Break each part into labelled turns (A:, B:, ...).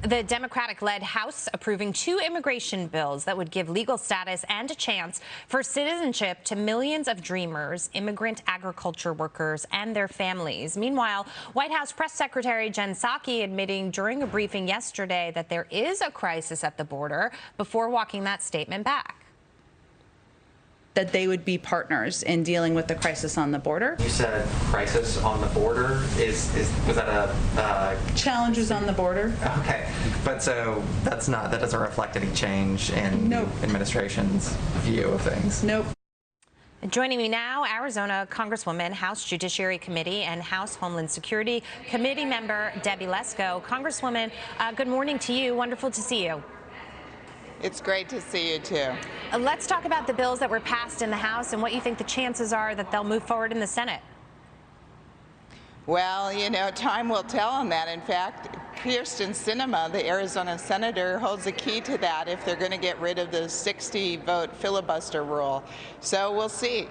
A: The Democratic-led House approving 2 immigration bills that would give legal status and a chance for citizenship to millions of dreamers, immigrant agriculture workers, and their families. Meanwhile, White House Press Secretary Jen Psaki admitting during a briefing yesterday that there is a crisis at the border before walking that statement back.
B: That they would be partners in dealing with the crisis on the border.
C: You said crisis on the border. Was that a
B: challenges on the border?
C: Okay, but so that doesn't reflect any change in the administration's view of things.
B: Nope.
A: Joining me now, Arizona Congresswoman, House Judiciary Committee and House Homeland Security Committee member Debbie Lesko. Congresswoman, good morning to you. Wonderful to see you.
D: It's great to see you, too.
A: Let's talk about the bills that were passed in the House and what you think the chances are that they'll move forward in the Senate.
D: Well, you know, time will tell on that. In fact, Kirsten Sinema, the Arizona senator, holds the key to that if they're going to get rid of the 60-vote filibuster rule. So we'll see.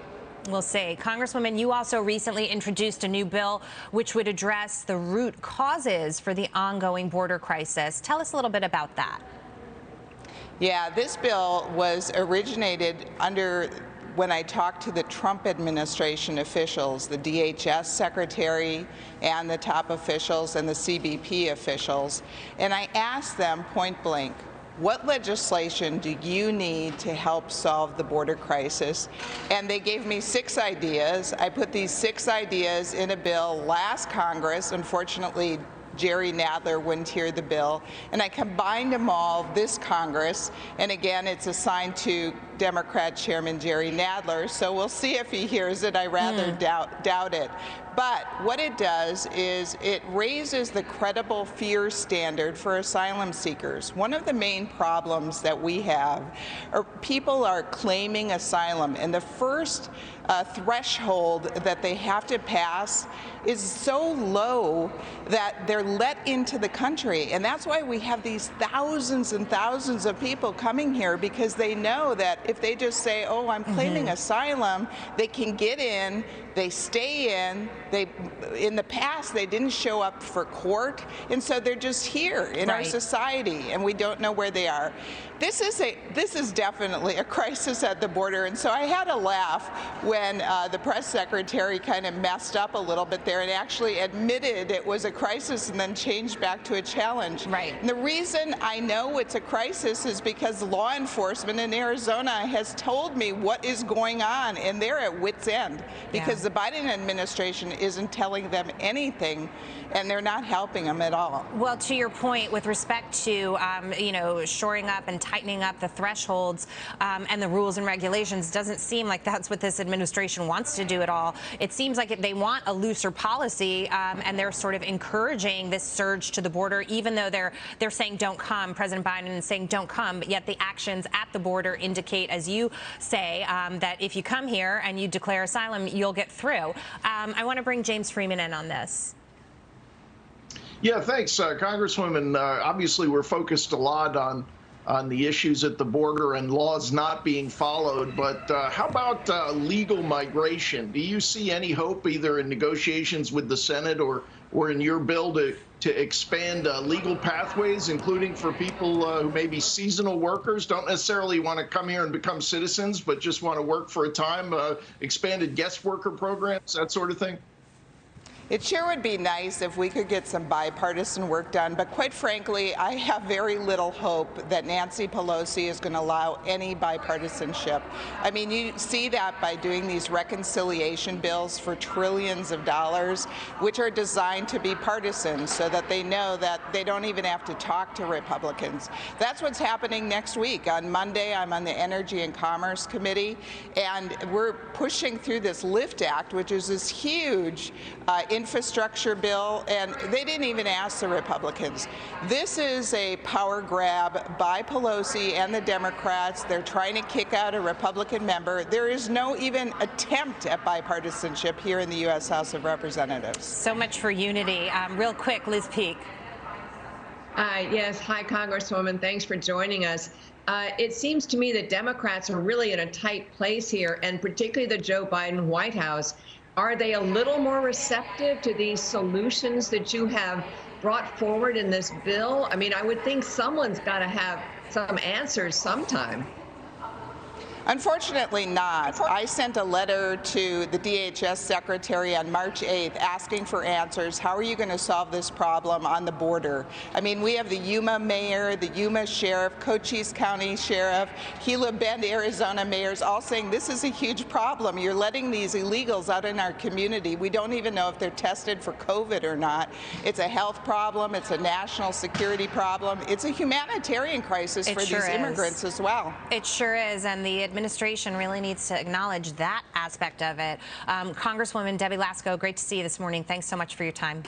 A: We'll see. Congresswoman, you also recently introduced a new bill which would address the root causes for the ongoing border crisis. Tell us a little bit about that.
D: Yeah, this bill was originated when I talked to the Trump administration officials, the DHS secretary and the top officials and the CBP officials, and I asked them point blank, what legislation do you need to help solve the border crisis? And they gave me 6 ideas. I put these 6 ideas in a bill last Congress. Unfortunately, Jerry Nadler wouldn't hear the bill, and I combined them all this Congress, and again, it's assigned to Democrat Chairman Jerry Nadler, so we'll see if he hears it. I rather doubt it. But what it does is it raises the credible fear standard for asylum seekers. One of the main problems that we have are people are claiming asylum, and the first threshold that they have to pass is so low that they're let into the country. And that's why we have these thousands and thousands of people coming here, because they know that if they just say, oh, I'm claiming asylum, they can get in, they stay in. In the past, they didn't show up for court, and so they're just here in our society, and we don't know where they are. This is definitely a crisis at the border, and so I had a laugh when the press secretary kind of messed up a little bit there and actually admitted it was a crisis and then changed back to a challenge.
A: Right.
D: And the reason I know it's a crisis is because law enforcement in Arizona has told me what is going on, and they're at wit's end because the Biden administration isn't telling them anything, and they're not helping them at all.
A: Well, to your point, with respect to shoring up and tightening up the thresholds and the rules and regulations, doesn't seem like that's what this administration wants to do at all. It seems like they want a looser policy, and they're sort of encouraging this surge to the border, even though they're saying don't come. President Biden is saying don't come, but yet the actions at the border indicate, as you say, that if you come here and you declare asylum, you'll get through. I want to bring James Freeman in on this.
E: Yeah, thanks, Congresswoman. Obviously, we're focused a lot on the issues at the border and laws not being followed. But how about legal migration? Do you see any hope either in negotiations with the Senate or in your bill to expand legal pathways, including for people who may be seasonal workers, don't necessarily want to come here and become citizens, but just want to work for a time, expanded guest worker programs, that sort of thing?
D: It sure would be nice if we could get some bipartisan work done, but quite frankly, I have very little hope that Nancy Pelosi is going to allow any bipartisanship. I mean, you see that by doing these reconciliation bills for trillions of dollars, which are designed to be partisan so that they know that they don't even have to talk to Republicans. That's what's happening next week. On Monday, I'm on the Energy and Commerce Committee, and we're pushing through this LIFT Act, which is this huge infrastructure bill, and they didn't even ask the Republicans. This is a power grab by Pelosi and the Democrats. They're trying to kick out a Republican member. There is no even attempt at bipartisanship here in the U.S. House of Representatives.
A: So much for unity. Real quick, Liz Peek.
F: Yes, hi, Congresswoman. Thanks for joining us. It seems to me that Democrats are really in a tight place here, and particularly the Joe Biden White House. Are they a little more receptive to these solutions that you have brought forward in this bill? I mean, I would think someone's got to have some answers sometime.
D: Unfortunately not. I sent a letter to the DHS secretary on March 8th asking for answers. How are you going to solve this problem on the border? I mean, we have the Yuma mayor, the Yuma sheriff, Cochise County sheriff, Gila Bend, Arizona mayors all saying this is a huge problem. You're letting these illegals out in our community. We don't even know if they're tested for COVID or not. It's a health problem. It's a national security problem. It's a humanitarian crisis for these immigrants as well.
A: It sure is, and the administration really needs to acknowledge that aspect of it. Congresswoman Debbie Lesko, great to see you this morning. Thanks so much for your time.